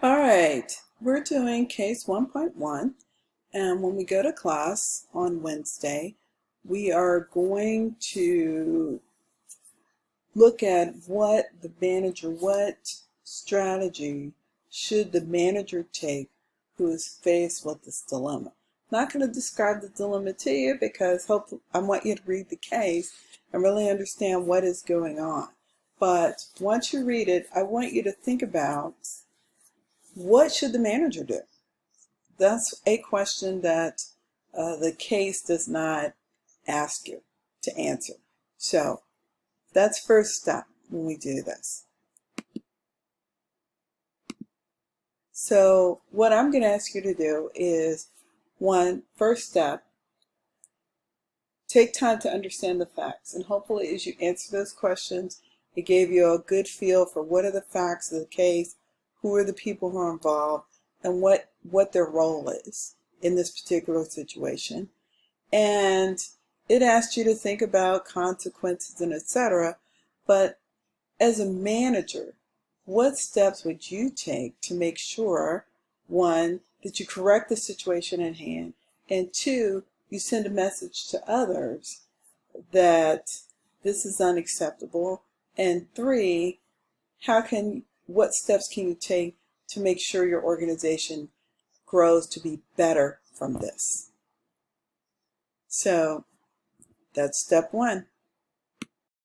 All right, we're doing case 1.1, and when we go to class on Wednesday, we are going to look at what strategy should the manager take who is faced with this dilemma. I'm not going to describe the dilemma to you because hopefully I want you to read the case and really understand what is going on. But once you read it, I want you to think about what should the manager do? That's a question that the case does not ask you to answer. So that's first step when we do this. So what I'm going to ask you to do is, first step, take time to understand the facts. And hopefully as you answer those questions, it gave you a good feel for what are the facts of the case, who are the people who are involved, and what their role is in this particular situation. And it asked you to think about consequences and etc. But as a manager, what steps would you take to make sure, one, that you correct the situation at hand, and two, you send a message to others that this is unacceptable, and three, what steps can you take to make sure your organization grows to be better from this? So that's step one.